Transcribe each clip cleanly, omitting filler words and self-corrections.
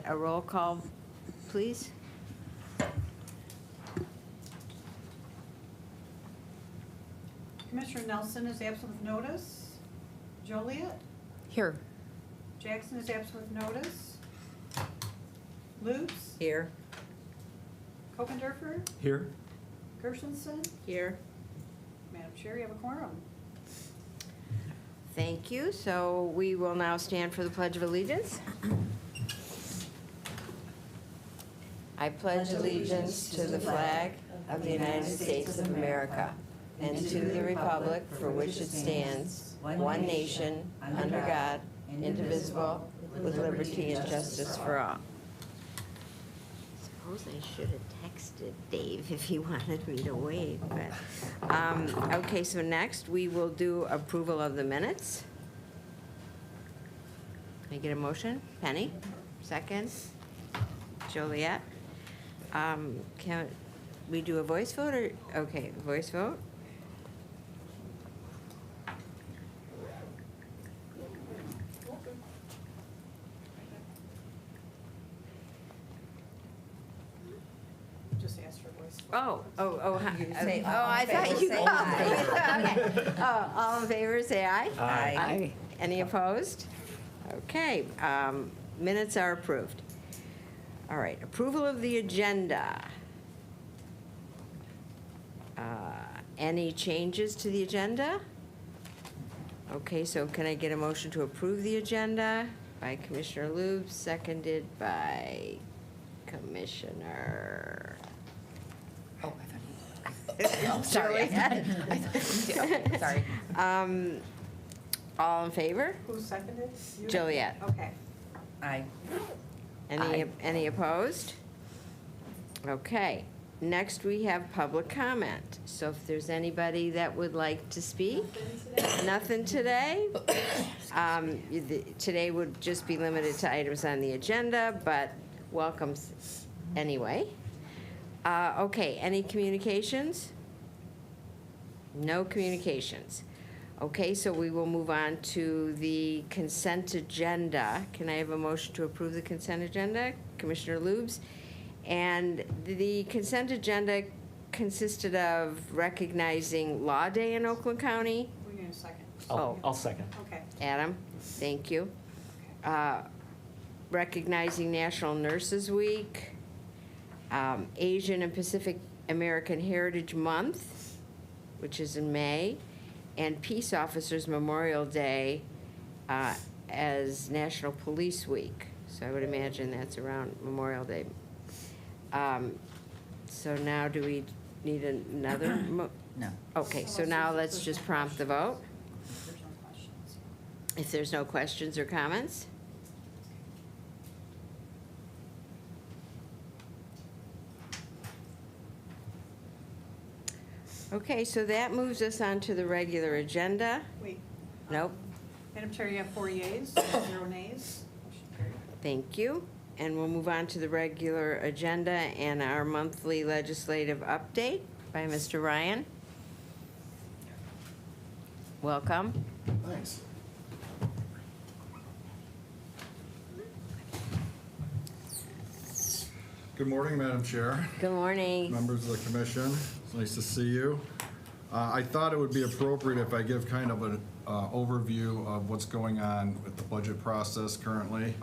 a roll call, please. Commissioner Nelson is absent with notice. Joliet? Here. Jackson is absent with notice. Lutz? Here. Kokendorfer? Here. Gershenson? Here. Madam Chair, you have a quorum. Thank you. So we will now stand for the Pledge of Allegiance. I pledge allegiance to the flag of the United States of America and to the republic for which it stands, one nation, under God, indivisible, with liberty and justice for all. I suppose I should have texted Dave if he wanted me to wait, but, okay, so next we will do approval of the minutes. Can I get a motion? Penny, second. Joliet. Can we do a voice vote or, okay, voice vote? Just ask for voice. say I all in thought favor, you say called. Okay. Oh, all in favor, say aye. Aye. Any opposed? Okay, minutes are approved. All right, approval of the agenda. Any changes to the agenda? Okay, so can I get a motion to approve the agenda by Commissioner Loop, seconded by Commissioner? Oh, I thought. Sorry. I thought. Sorry. All in favor? Who seconded? You? Joliet. Okay. Aye. Any, any opposed? Okay, next we have public comment. So if there's anybody that would like to speak? Nothing today? Today would just be limited to items on the agenda, but welcome anyway. Okay, any communications? No communications. Okay, so we will move on to the consent agenda. Can I have a motion to approve the consent agenda? Commissioner Lubes. And the consent agenda consisted of recognizing Law Day in Oakland County. We need a second. I'll second. Okay. Adam, thank you. Okay. Recognizing National Nurses Week, Asian and Pacific American Heritage Month, which is in May, and Peace Officers Memorial Day as National Police Week. So I would imagine that's around Memorial Day. So now do we need another? No. Okay, so now let's just prompt the vote. There's no questions. If there's no questions or comments? Okay, so that moves us on to the regular agenda. Wait. Nope, Madam Chair, you have 4 yeas, 0 nays. Motion carried. thank you. And we'll move on to the regular agenda and our monthly legislative update by Mr. Ryan. Welcome. Thanks. Good morning, Madam Chair, Good morning. members of the commission. It's nice to see you. I thought it would be appropriate if I give kind of an overview of what's going on with the budget process currently.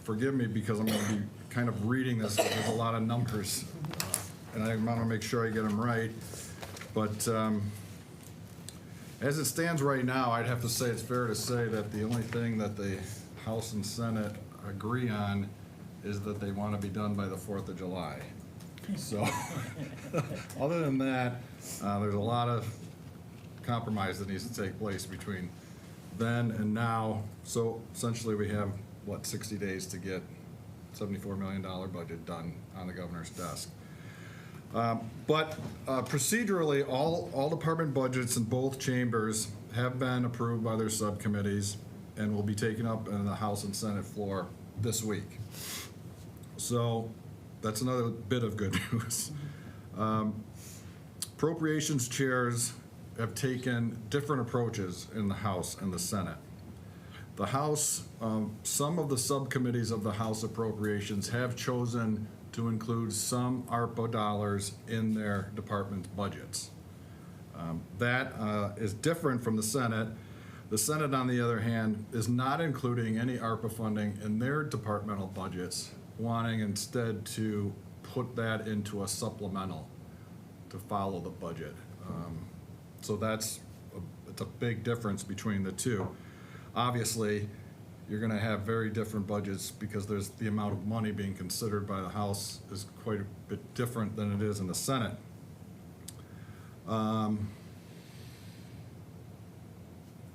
Forgive me because I'm going to be kind of reading this, there's a lot of numbers, and I want to make sure I get them right. But as it stands right now, I'd have to say it's fair to say that the only thing that the House and Senate agree on is that they want to be done by the 4th of July. So, other than that, there's a lot of compromise that needs to take place between then and now. So essentially, we have, 60 days to get $74 million budget done on the governor's desk. But procedurally, all department budgets in both chambers have been approved by their subcommittees and will be taken up in the House and Senate floor this week. So that's another bit of good news. Appropriations chairs have taken different approaches in the House and the Senate. The House, some of the subcommittees of the House Appropriations have chosen to include some ARPA dollars in their department budgets. That is different from the Senate. The Senate, on the other hand, is not including any ARPA funding in their departmental budgets, wanting instead to put that into a supplemental to follow the budget. So it's a big difference between the two. Obviously, you're gonna have very different budgets because there's the amount of money being considered by the House is quite a bit different than it is in the Senate.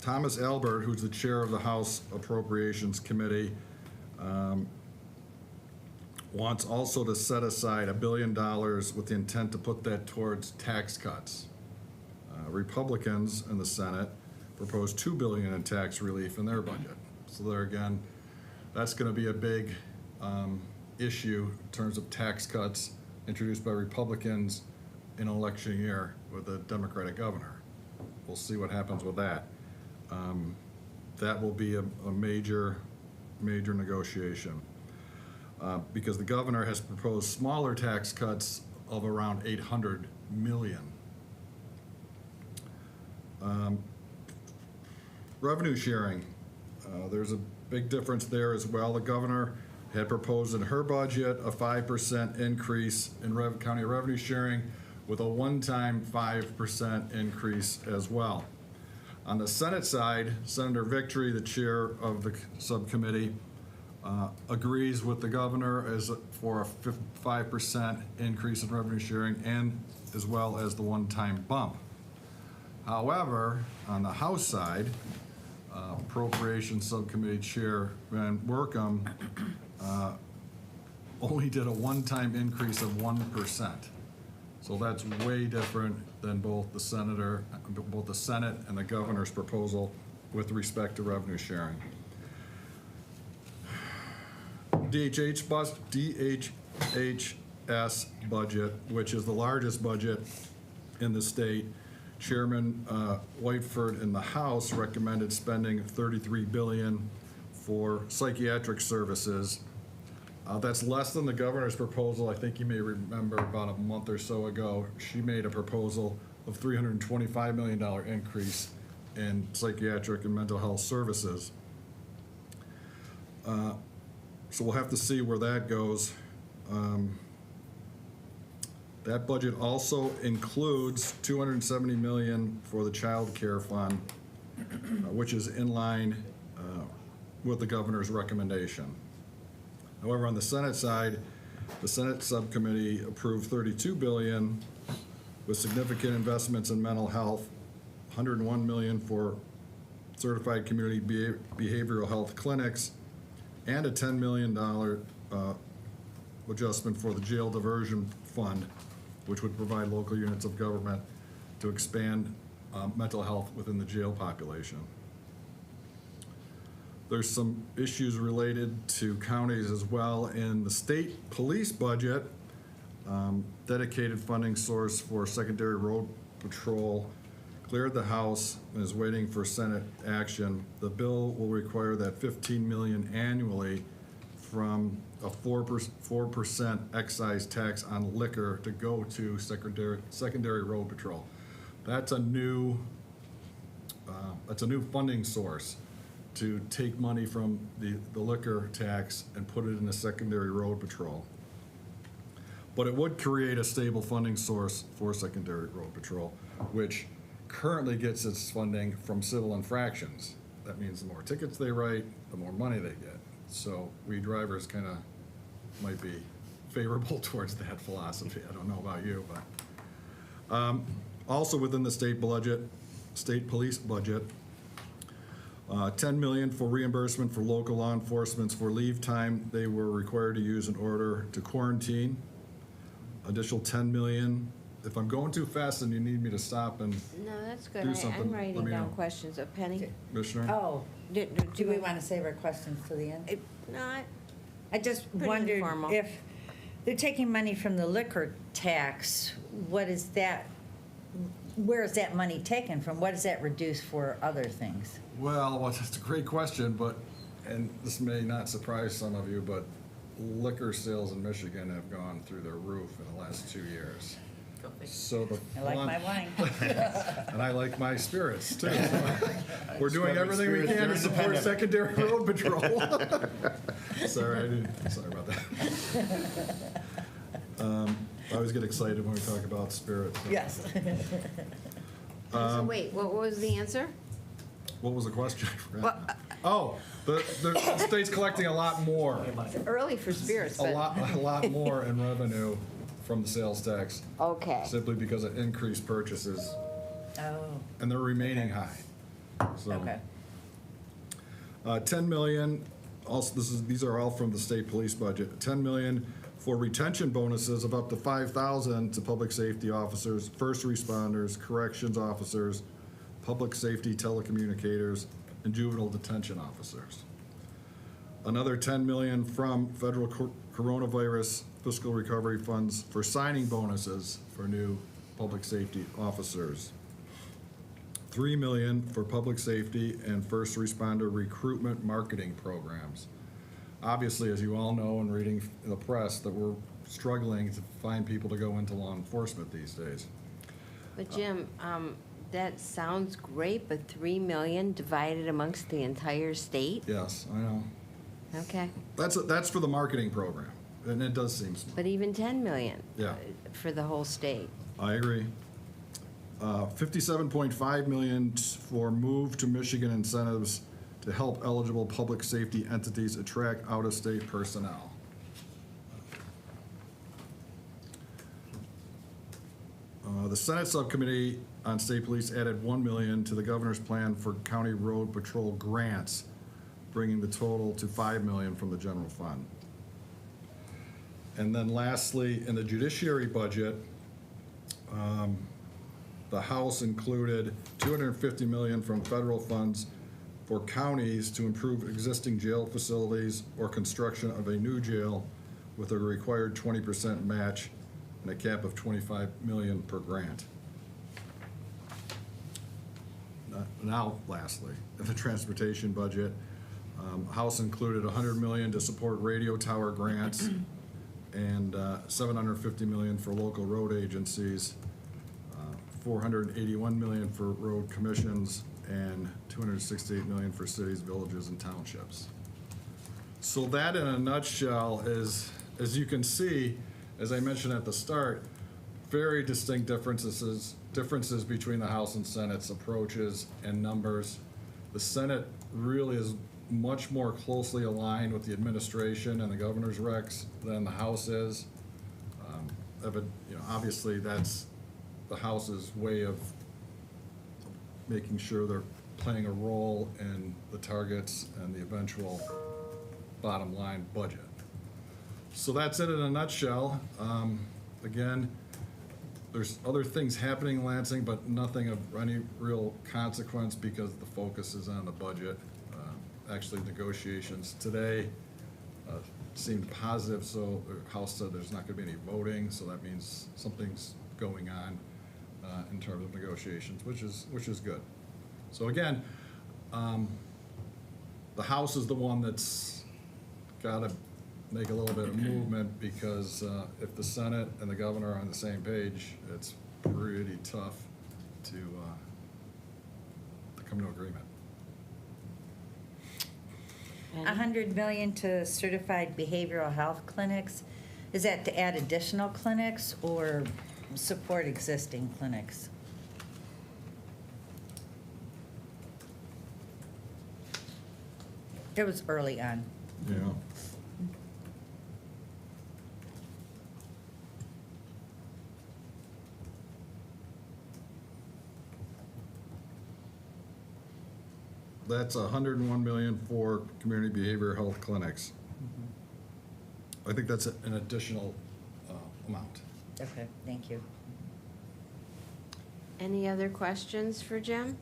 Thomas Albert, who's the chair of the House Appropriations Committee, wants also to set aside $1 billion with the intent to put that towards tax cuts. Republicans in the Senate proposed $2 billion in tax relief in their budget. So there again, that's going to be a big issue in terms of tax cuts introduced by Republicans in an election year with a Democratic governor. We'll see what happens with that. That will be a major negotiation because the governor has proposed smaller tax cuts of around $800 million. Revenue sharing, there's a big difference there as well. The governor had proposed in her budget a 5% increase in county revenue sharing with a one-time 5% increase as well. On the Senate side, Senator Victory, the chair of the subcommittee, agrees with the governor for a 5% increase in revenue sharing and as well as the one-time bump. However, on the House side, Appropriations Subcommittee Chair Van Workum only did a one-time increase of 1%. So that's way different than both the Senate and the governor's proposal with respect to revenue sharing. DHHS budget, which is the largest budget in the state, Chairman Whiteford in the House recommended spending $33 billion for psychiatric services. That's less than the governor's proposal. I think you may remember about a month or so ago, she made a proposal of $325 million increase in psychiatric and mental health services. So we'll have to see where that goes. That budget also includes $270 million for the child care fund, which is in line with the governor's recommendation. However, on the Senate side, the Senate subcommittee approved $32 billion with significant investments in mental health, $101 million for certified community behavioral health clinics, and a $10 million adjustment for the jail diversion fund, which would provide local units of government to expand mental health within the jail population. There's some issues related to counties as well. In the state police budget, dedicated funding source for secondary road patrol cleared the House and is waiting for Senate action. The bill will require that $15 million annually from a 4% excise tax on liquor to go to secondary road patrol. That's a new funding source to take money from the liquor tax and put it in the secondary road patrol. But it would create a stable funding source for secondary road patrol, which currently gets its funding from civil infractions. That means the more tickets they write, the more money they get. So we drivers kind of might be favorable towards that philosophy. I don't know about you, but also within the state budget, state police budget, $10 million for reimbursement for local law enforcement for leave time they were required to use in order to quarantine. Additional $10 million. If I'm going too fast and you need me to stop and No, that's good. do I'm something, let writing me down know. questions. Penny? Commissioner? Oh, Do do we want to save our questions to the end? No, I just Pretty wondered informal. if they're taking money from the liquor tax, what is that where is that money taken from? What does that reduce for other things? Well, that's a great question, but, and this may not surprise some of you, but liquor sales in Michigan have gone through the roof in the last 2 years. So the I like fund- my wine. And I like my spirits too. We're doing everything we can to support independent. secondary road patrol. Sorry about that. I always get excited when we talk about spirits. Yes. So wait, what was the answer? What was the question? I forgot Well, now. Oh, the state's collecting a lot more, It's early for spirits, a but, lot more in revenue from the sales tax, okay. simply because of increased purchases, Oh, and they're remaining high. So, okay. 10 million, also, these are all from the state police budget. 10 million for retention bonuses of up to 5,000 to public safety officers, first responders, corrections officers, public safety telecommunicators, and juvenile detention officers. Another 10 million from federal coronavirus fiscal recovery funds for signing bonuses for new public safety officers. 3 million for public safety and first responder recruitment marketing programs. Obviously, as you all know and reading in the press, that we're struggling to find people to go into law enforcement these days. But Jim, that sounds great, but 3 million divided amongst the entire state? Yes, I know. Okay, That's for the marketing program, and it does seem small. but even 10 million? Yeah. For the whole state? I agree. 57.5 million for move to Michigan incentives to help eligible public safety entities attract out-of-state personnel. The Senate Subcommittee on State Police added 1 million to the governor's plan for county road patrol grants, bringing the total to 5 million from the general fund. And then lastly, in the judiciary budget, the House included $250 million from federal funds for counties to improve existing jail facilities or construction of a new jail with a required 20% match and a cap of $25 million per grant. Now, lastly, in the transportation budget, House included $100 million to support radio tower grants and $750 million for local road agencies, $481 million for road commissions, and $268 million for cities, villages, and townships. So that, in a nutshell, is, as you can see, as I mentioned at the start, very distinct differences between the House and Senate's approaches and numbers. The Senate really is much more closely aligned with the administration and the governor's recs than the House is. Obviously, that's the House's way of making sure they're playing a role in the targets and the eventual bottom line budget. So that's it in a nutshell. Again, there's other things happening in Lansing, but nothing of any real consequence because the focus is on the budget. Actually, negotiations today seemed positive, so the House said there's not going to be any voting, so that means something's going on in terms of negotiations, which is good. So again, the House is the one that's got to make a little bit of movement because if the Senate and the governor are on the same page, it's pretty tough to come to agreement. 100 million to certified behavioral health clinics. Is that to add additional clinics or support existing clinics? It was early on. Yeah. That's 101 million for community behavioral health clinics. I think that's an additional amount. Okay, thank you. Any other questions for Jim?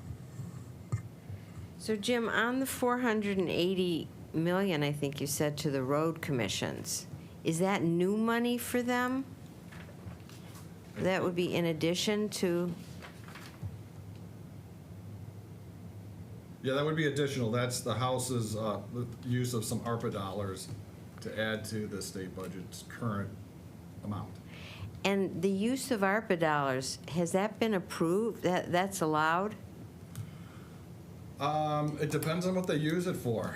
So Jim, on the 480 million, I think you said, to the road commissions, is that new money for them? That would be in addition to, Yeah, that would be additional. That's the House's the use of some ARPA dollars to add to the state budget's current amount. And the use of ARPA dollars, has that been approved? That's allowed? It depends on what they use it for.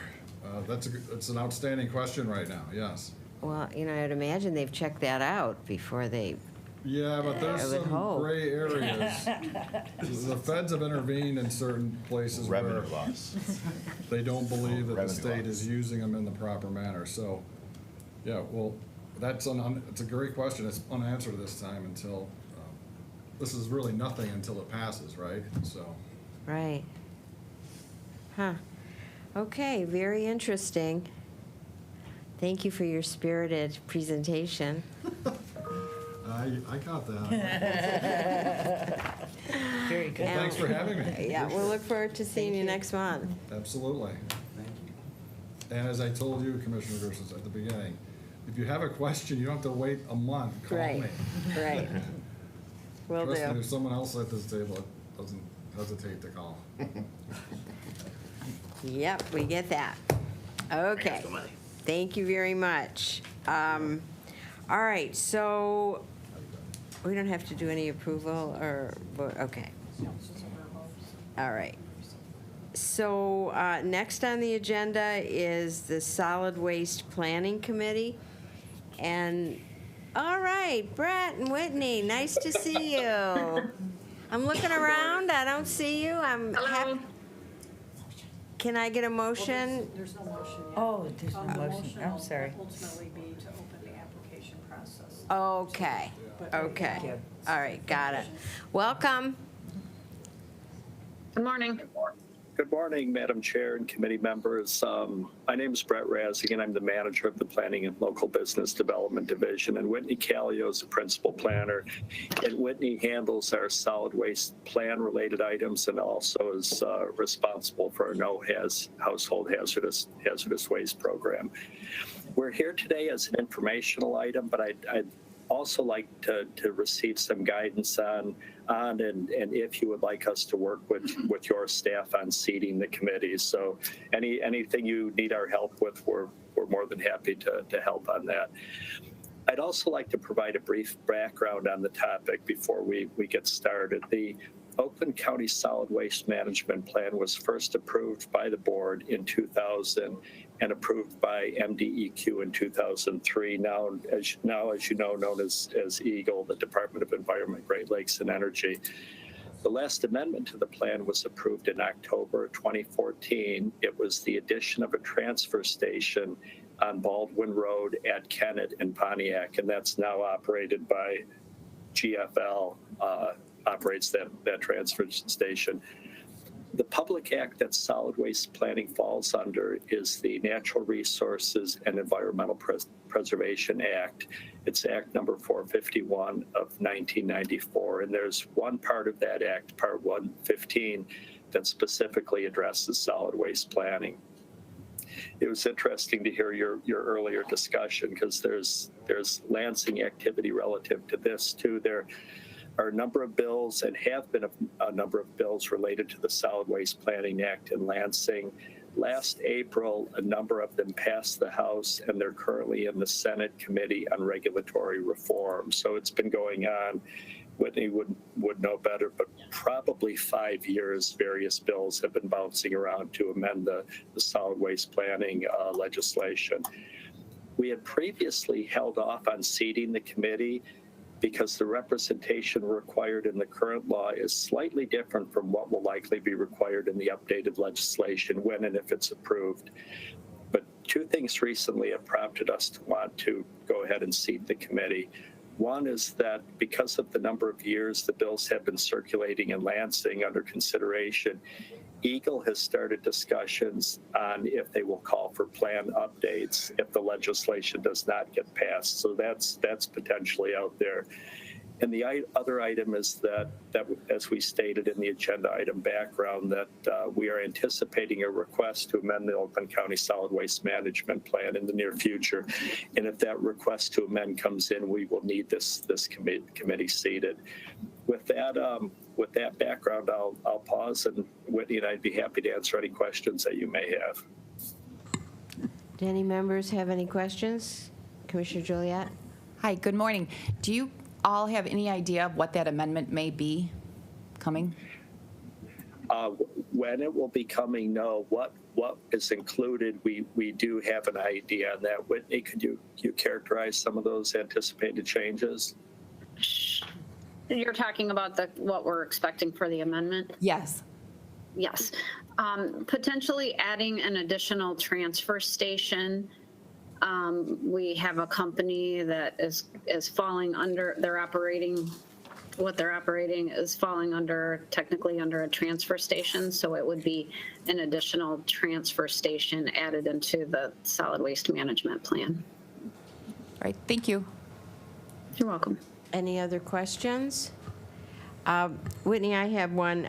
It's an outstanding question right now, yes. Well, I'd imagine they've checked that out before they, Yeah, but there's I would some hope. gray areas. The feds have intervened in certain places where Revenue loss. they don't believe that the Revenue state loss. is using them in the proper manner, so, yeah, well, it's a great question, it's unanswered this time until, this is really nothing until it passes, right? So, right. Huh. Okay, very interesting. Thank you for your spirited presentation. I got that. Very good. Well, thanks for having me. Yeah, we'll look forward to seeing you next month. Absolutely. Thank you. And as I told you, Commissioner Gersons, at the beginning, if you have a question, you don't have to wait a month, call Right, me. right. Will Trust me, do. there's someone else at this table that doesn't hesitate to call. Yep, we get that. Okay. Thank you very much. All right, so we don't have to do any approval or, okay. All right. So next on the agenda is the Solid Waste Planning Committee. And, all right, Brett and Whitney, nice to see you. I'm looking around, I don't see you. I'm happy. Can I get a motion? There's no motion yet. Oh, there's no The motion. I'm will sorry. ultimately be to open the application process. Okay, okay. Thank you. All right, got it. Welcome. Good morning. Good morning, Madam Chair and committee members. My name is Brett Razzing, and I'm the manager of the Planning and Local Business Development Division, and Whitney Callio is the principal planner. And Whitney handles our solid waste plan-related items and also is responsible for our household hazardous waste program. We're here today as an informational item, but I'd also like to receive some guidance on and if you would like us to work with your staff on seating the committees. So anything you need our help with, we're more than happy to help on that. I'd also like to provide a brief background on the topic before we get started. The Oakland County Solid Waste Management Plan was first approved by the board in 2000 and approved by MDEQ in 2003, now as you know, known as EGLE, the Department of Environment, Great Lakes and Energy. The last amendment to the plan was approved in October 2014. It was the addition of a transfer station on Baldwin Road at Kennett and Pontiac, and that's now operated by GFL, operates that transfer station. The public act that solid waste planning falls under is the Natural Resources and Environmental Preservation Act. It's Act number 451 of 1994, and there's one part of that act, Part 115, that specifically addresses solid waste planning. It was interesting to hear your earlier discussion because there's Lansing activity relative to this too. There are a number of bills and have been a number of bills related to the Solid Waste Planning Act in Lansing. Last April, a number of them passed the House, and they're currently in the Senate Committee on Regulatory Reform. So it's been going on. Whitney would know better, but probably 5 years, various bills have been bouncing around to amend the solid waste planning legislation. We had previously held off on seating the committee because the representation required in the current law is slightly different from what will likely be required in the updated legislation when and if it's approved. But two things recently have prompted us to want to go ahead and seat the committee. One is that because of the number of years the bills have been circulating in Lansing under consideration, EGLE has started discussions on if they will call for plan updates if the legislation does not get passed. So that's potentially out there. And the other item is that as we stated in the agenda item background, that we are anticipating a request to amend the Oakland County Solid Waste Management Plan in the near future. And if that request to amend comes in, we will need this committee seated. with that background, I'll pause, and Whitney and I'd be happy to answer any questions that you may have. Do any members have any questions? Commissioner Juliet? Hi, good morning. Do you all have any idea of what that amendment may be coming? When it will be coming, no. What is included, we do have an idea on that. Whitney, could you characterize some of those anticipated changes? You're talking about what we're expecting for the amendment? Yes. Yes. Potentially adding an additional transfer station. We have a company that is falling under, what they're operating is falling under, technically under a transfer station. So it would be an additional transfer station added into the solid waste management plan. All right, thank you. You're welcome. Any other questions? Whitney, I have one.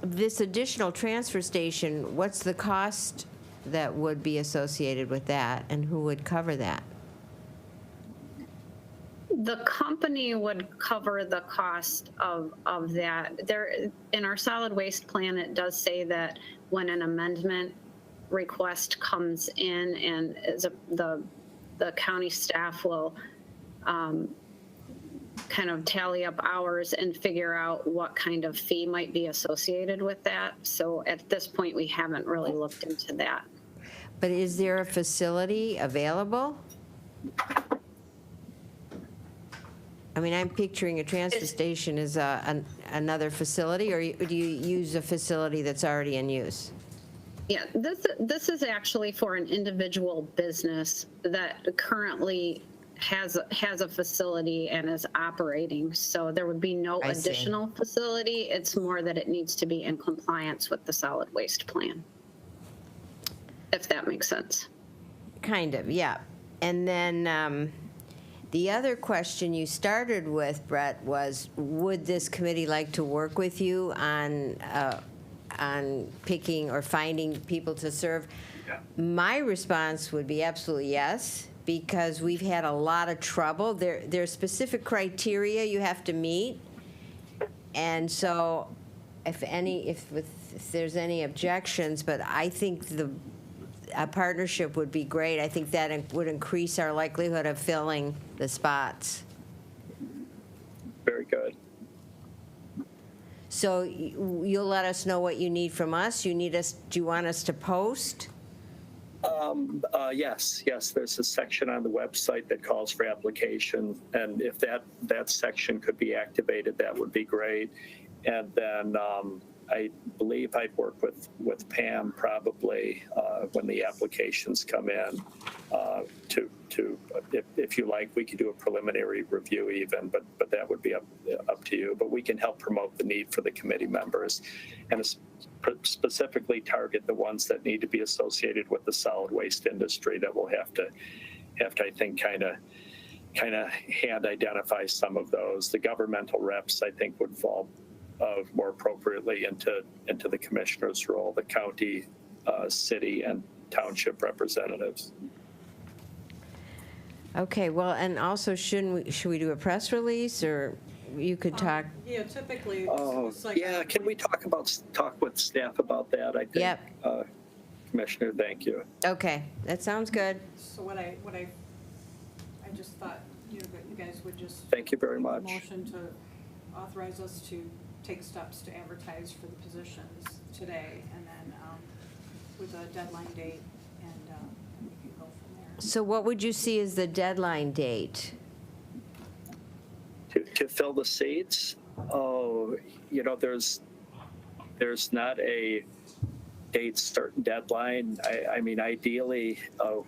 This additional transfer station, what's the cost that would be associated with that, and who would cover that? The company would cover the cost of that. There, in our solid waste plan, it does say that when an amendment request comes in, and the county staff will kind of tally up hours and figure out what kind of fee might be associated with that. So at this point, we haven't really looked into that. But is there a facility available? I mean, I'm picturing a transfer station as another facility, or do you use a facility that's already in use? Yeah, this is actually for an individual business that currently has a facility and is operating. So there would be no I see. additional facility. It's more that it needs to be in compliance with the solid waste plan, if that makes sense. Kind of, yeah. And then the other question you started with, Brett, was would this committee like to work with you on picking or finding people to serve? Yeah. My response would be absolutely yes, because we've had a lot of trouble. There are specific criteria you have to meet, and so if there's any objections, but I think a partnership would be great. I think that would increase our likelihood of filling the spots. Very good. So you'll let us know what you need from us? Do you want us to post? Yes, there's a section on the website that calls for application, and if that section could be activated, that would be great. And then I believe I'd work with Pam probably when the applications come in to if you like, we could do a preliminary review even, but that would be up to you. But we can help promote the need for the committee members and specifically target the ones that need to be associated with the solid waste industry that will have to I think kind of hand identify some of those. The governmental reps I think would fall more appropriately into the commissioner's role, the county, city, and township representatives. Okay, well, and also should we do a press release, or you could talk? Yeah, typically. Oh, it's like yeah, can we talk with staff about that? I think. Yep. Commissioner, thank you. Okay, that sounds good. So what I just thought, you guys would just. Thank you very much. Motion to authorize us to take steps to advertise for the positions today, and then with a deadline date, and we can go from there. So what would you see as the deadline date? To fill the seats, there's not a date certain deadline. I mean, ideally,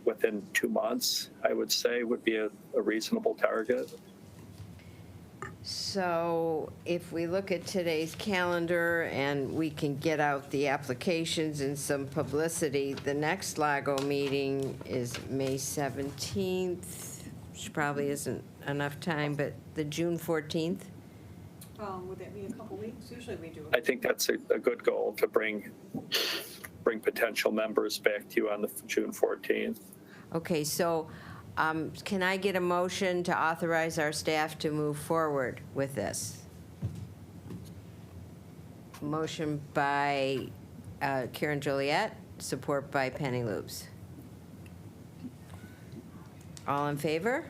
within 2 months, I would say would be a reasonable target. So if we look at today's calendar and we can get out the applications and some publicity, the next LAGO meeting is May 17th, which probably isn't enough time, but the June 14th? Would that be a couple weeks? Usually we do. I think that's a good goal to bring potential members back to you on the June 14th. Okay, so can I get a motion to authorize our staff to move forward with this? Motion by Karen Joliet, support by Penny Loops. All in favor?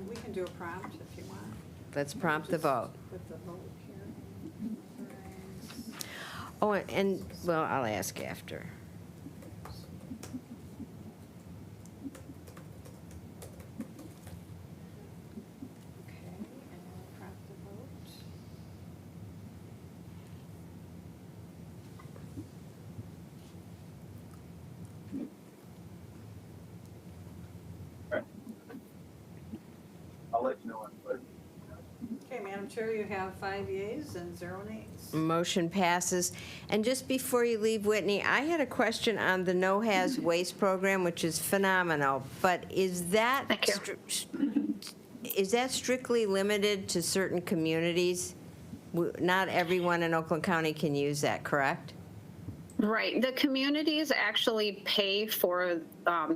We can do a prompt if you want. Let's prompt the vote. With the vote here. Oh, and, well, I'll ask after. Okay, and we'll prompt the vote. I'll let you know when. Okay, Madam Chair, you have 5 yeas and 0 nays. Motion passes. And just before you leave, Whitney, I had a question on the No Haz Waste program, which is phenomenal, but is that Thank you. is that strictly limited to certain communities? Not everyone in Oakland County can use that, correct? Right. The communities actually pay for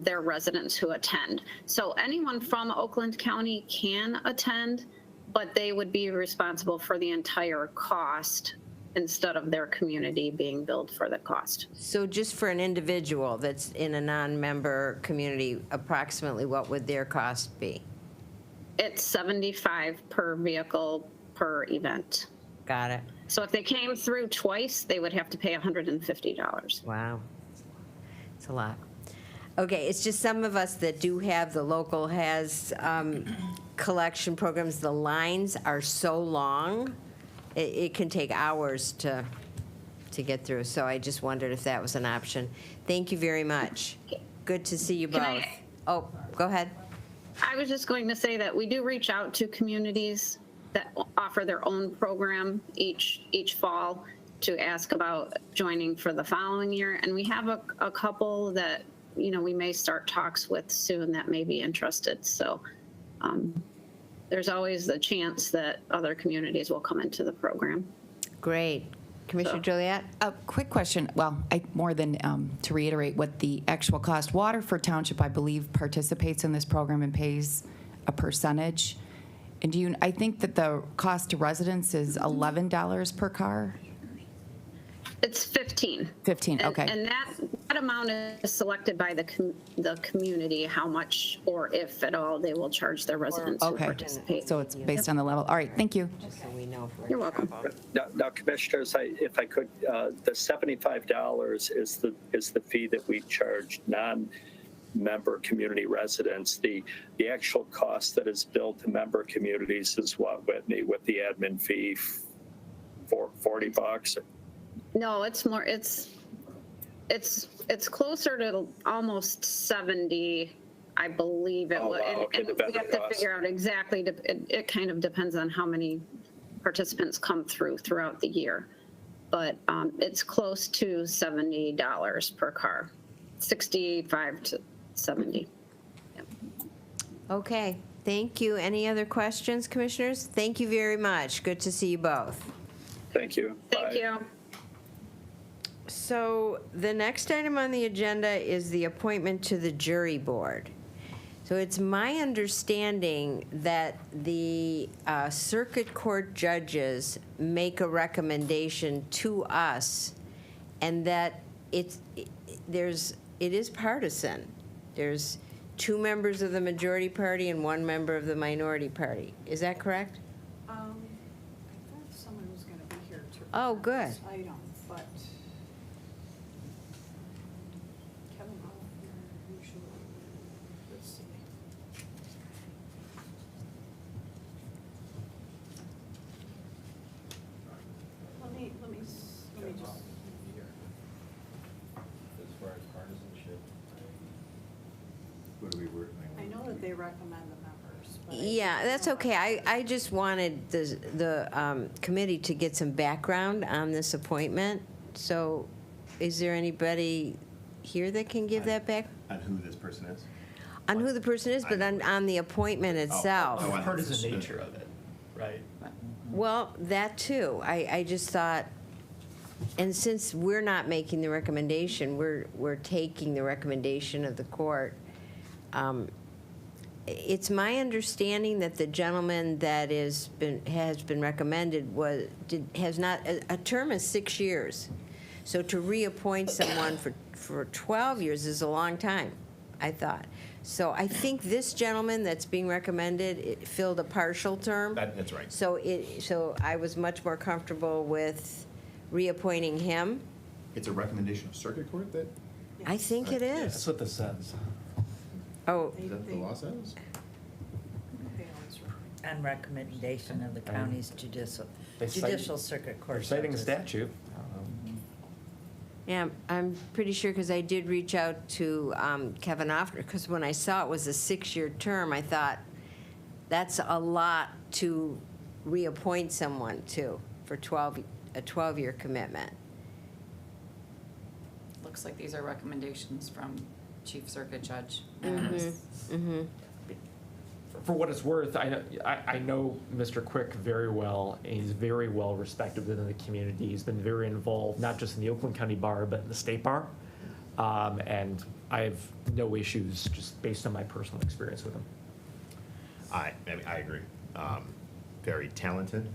their residents who attend. So anyone from Oakland County can attend, but they would be responsible for the entire cost instead of their community being billed for the cost. So just for an individual that's in a non-member community, approximately what would their cost be? It's 75 per vehicle per event. Got it. So if they came through twice, they would have to pay $150. Wow. It's a lot. Okay, it's just some of us that do have the local has collection programs, the lines are so long, it can take hours to get through. So I just wondered if that was an option. Thank you very much. Good to see you Can both. I- Oh, go ahead. I was just going to say that we do reach out to communities that offer their own program each fall to ask about joining for the following year. And we have a couple that, you know, we may start talks with soon that may be interested. So there's always the chance that other communities will come into the program. Great. Commissioner So- Joliet? A quick question, well, more than to reiterate what the actual cost. Waterford Township, I believe, participates in this program and pays a percentage. And I think that the cost to residents is $11 per car? It's 15. 15, And- okay. And that amount is selected by the community, how much or if at all they will charge their residents who Okay, participate. so it's based on the level. All right, thank you. Just so we know if we're in You're welcome. trouble. Now, Commissioners, if I could, the $75 is the fee that we charge non-member community residents. The actual cost that is billed to member communities is what, Whitney, with the admin fee, for $40? No, it's more, it's closer to almost 70, I believe it Oh, would. wow, okay, And the we vendor have to cost. figure out exactly, it kind of depends on how many participants come throughout the year. But it's close to $70 per car, 65 to 70. Okay, thank you. Any other questions, commissioners? Thank you very much. Good to see you both. Thank you. Thank Bye. you. So the next item on the agenda is the appointment to the jury board. So it's my understanding that the circuit court judges make a recommendation to us, and that it is partisan. There's 2 members of the majority party and 1 member of the minority party. Is that correct? I thought someone was going to be here to. Oh, present this good. item, but Kevin Oliver usually, let's see. Let me just, As far as partisanship, what do we work? I know that they recommend the members, but. Yeah, that's okay. I just wanted the committee to get some background on this appointment. So is there anybody here that can give that back? On who this person is? On who the person is, but on the appointment itself? Oh, I know. Partisan nature of it, right? Well, that too. I just thought, and since we're not making the recommendation, we're taking the recommendation of the court. it's my understanding that the gentleman that has been recommended has not, a term is 6 years. So to reappoint someone for 12 years is a long time, I thought. So I think this gentleman that's being recommended filled a partial term. That's right. So I was much more comfortable with reappointing him. It's a recommendation of circuit court that, I think it That's is. what this says. Oh, is that the law says? They always recommend. On recommendation of the county's judicial They cite- circuit court. They're citing a judges. statute. yeah, I'm pretty sure, because I did reach out to Kevin Offner, because when I saw it was a 6-year term, I thought, that's a lot to reappoint someone to for a 12-year commitment. Looks like these are recommendations from Chief Circuit Judge. For what it's worth, I know Mr. Quick very well. He's very well respected within the community. He's been very involved, not just in the Oakland County Bar, but in the State Bar. And I have no issues, just based on my personal experience with him. I agree. Very talented,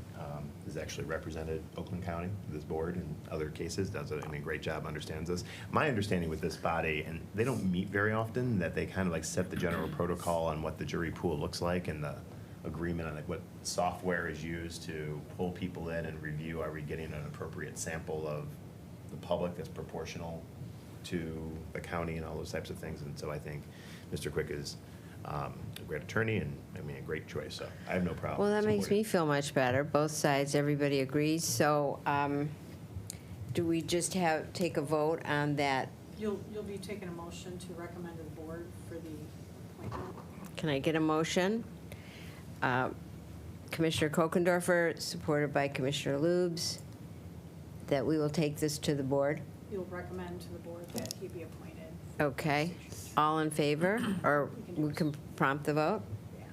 has actually represented Oakland County, this board, in other cases, does a great job, understands this. My understanding with this body, and they don't meet very often, that they kind of like set the general protocol on what the jury pool looks like and the agreement on like what software is used to pull people in and review, are we getting an appropriate sample of the public that's proportional to the county and all those types of things. And so I think Mr. Quick is a great attorney and, a great choice, so I have no problem. Well, that makes supporting me feel much better. Both sides, everybody agrees. So do we just take a vote on that? You'll be taking a motion to recommend to the board for the appointment. Can I get a motion? Commissioner Kokendorfer, supported by Commissioner Lubes, that we will take this to the board. You'll recommend to the board that he be appointed. Okay. All in favor? Or we can prompt the vote? Yeah.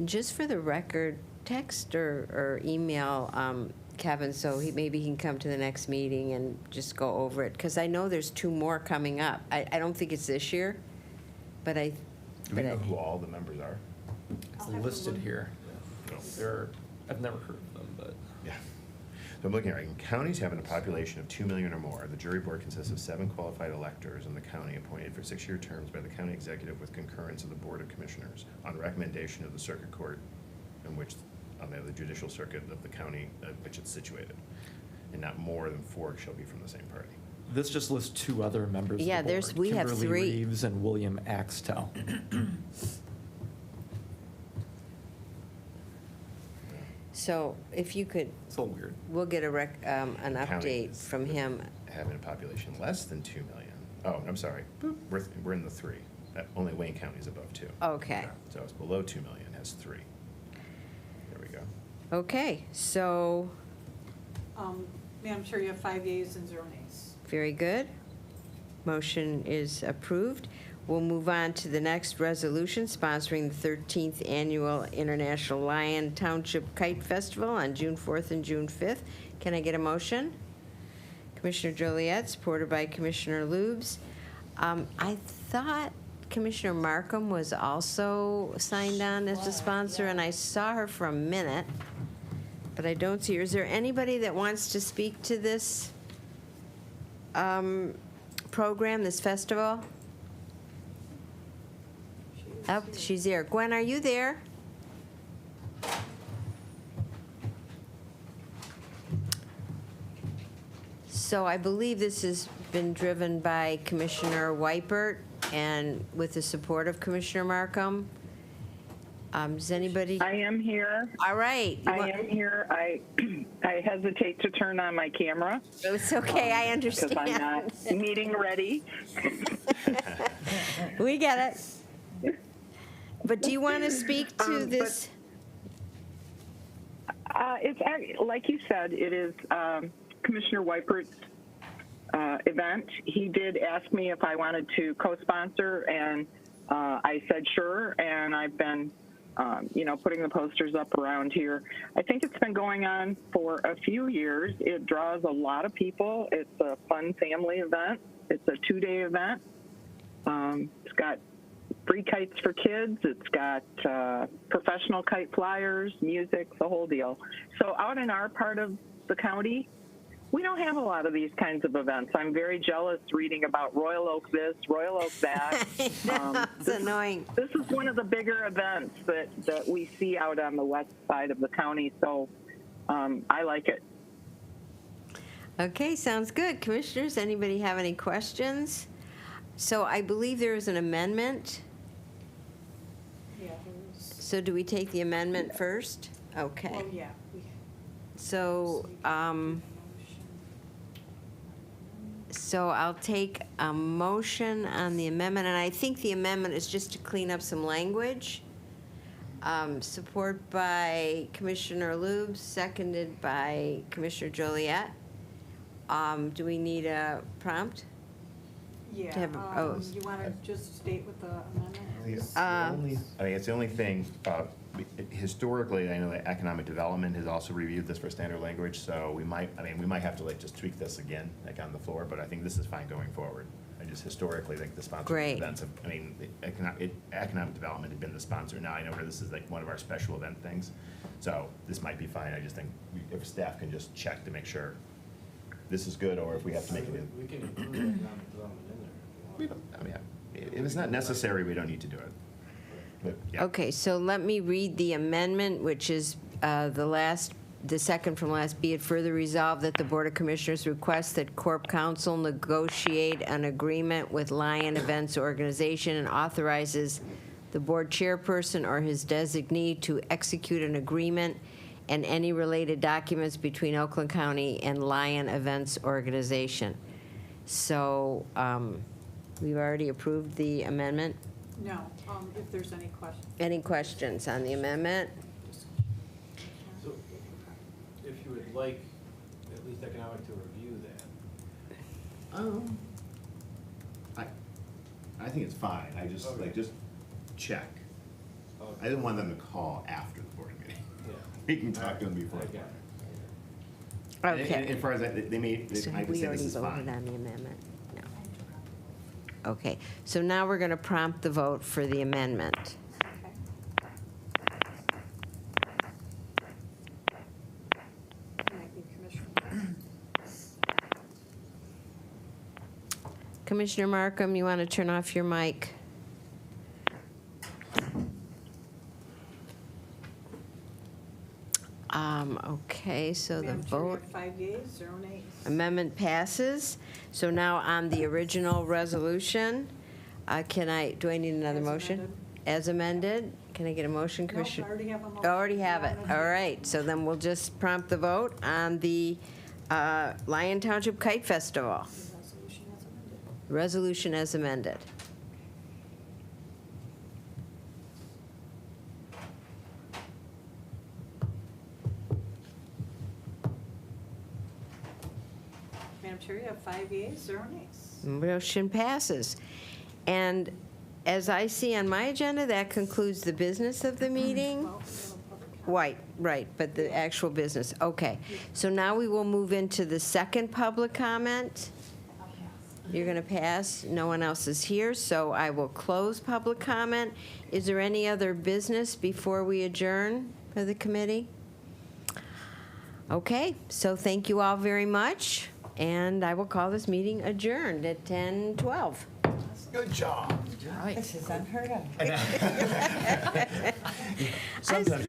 Just for the record, text or email Kevin, so maybe he can come to the next meeting and just go over it, because I know there's 2 more coming up. I don't think it's this year, but Do we know who all the members are? It's I'll have to listed look. here. They're, I've never heard of them, but. Yeah. So I'm looking at, in counties having a population of 2 million or more, the jury board consists of 7 qualified electors in the county appointed for 6-year terms by the county executive with concurrence of the Board of Commissioners on recommendation of the circuit court in which, on the judicial circuit of the county in which it's situated. And not more than 4 shall be from the same party. This just lists 2 other members of Yeah, the board. we have Kimberly 3. Reeves and William Axtell. So if you could, It's a little weird. we'll get an County update is from him. Having a population less than 2 million. Oh, I'm sorry. We're in the 3. Only Wayne County is above 2. Okay. So it's below 2 million, has 3. There we go. Okay, so, Madam Chair, you have 5 yeas and 0 nays. very good. Motion is approved. We'll move on to the next resolution, sponsoring the 13th Annual International Lyon Township Kite Festival on June 4th and June 5th. Can I get a motion? Commissioner Joliet, supported by Commissioner Lubes. I thought Commissioner Markham was also signed on as a sponsor, and I saw her for a minute, but I don't see her. Is there anybody that wants to speak to this program, this festival? Oh, she's there. Gwen, are you there? So I believe this has been driven by Commissioner Weipert and with the support of Commissioner Markham. Does anybody? I am here. All right. I am here. I hesitate to turn on my camera. It's okay, I Because understand. I'm not meeting ready. We get it. But do you want to speak to But- this? Like you said, it is Commissioner Weipert's event. He did ask me if I wanted to co-sponsor, and I said sure, and I've been putting the posters up around here. I think it's been going on for a few years. It draws a lot of people. It's a fun family event. It's a 2-day event. It's got free kites for kids. It's got professional kite flyers, music, the whole deal. So out in our part of the county, we don't have a lot of these kinds of events. I'm very jealous reading about Royal Oak this, Royal Oak that. It's annoying. This is one of the bigger events that we see out on the west side of the county, so I like it. Okay, sounds good. Commissioners, anybody have any questions? So I believe there is an amendment. Yeah, there was, So do we take the amendment first? Okay. oh, yeah. we- So, motion. so I'll take a motion on the amendment, and I think the amendment is just to clean up some language. Support by Commissioner Lubes, seconded by Commissioner Joliet. Do we need a prompt? Yeah, have a- oh. you want to just state what the amendment is? I mean, it's the only thing, historically, I know that economic development has also reviewed this for standard language, so we might have to like just tweak this again, like on the floor, but I think this is fine going forward. I just historically think the sponsor Great. events, economic development had been the sponsor. Now I know where this is like one of our special event things, so this might be fine. I just think if staff can just check to make sure this is good, or if we have to make it. We can include economic development in there if you want. I mean, if it's not necessary, we don't need to do it. But, yeah. Okay, so let me read the amendment, which is the second from last. Be it further resolved that the Board of Commissioners requests that Corp Counsel negotiate an agreement with Lion Events Organization and authorizes the board chairperson or his designee to execute an agreement and any related documents between Oakland County and Lion Events Organization. So we've already approved the amendment. No, if there's any questions. Any questions on the amendment? So if you would like at least economic to review that. I think it's fine. I just, Okay. like, just check. I didn't want them to call after the board meeting. Yeah. We can talk to them before. I got it. And Okay. as far as that, they may So might have we say already this is voted fine. on the amendment? No. Okay, so now we're going to prompt the vote for the amendment. Okay. Might be Commissioner. Commissioner Markham, you want to turn off your mic? Okay, so the Madam Chair, we vote. have 5 yeas, 0 nays. Amendment passes. So now on the original resolution, do I need another As motion? amended. As amended? Can I get a motion, Nope, I Commissioner? already have a motion. Already have it. Yeah, All right, so then we'll just prompt the vote on the Lyon Township Kite Festival. Resolution as amended. Resolution as amended. Madam Chair, you have 5 yeas, 0 nays. Motion passes. And as I see on my agenda, that concludes the business of the meeting. Well, we have a public comment. Right, but the actual business, okay. So now we will move into the second public comment. You're going to pass, no one else is here, so I will close public comment. Is there any other business before we adjourn for the committee? Okay, so thank you all very much, and I will call this meeting adjourned at 10:12. Good job. This is unheard of. Sometimes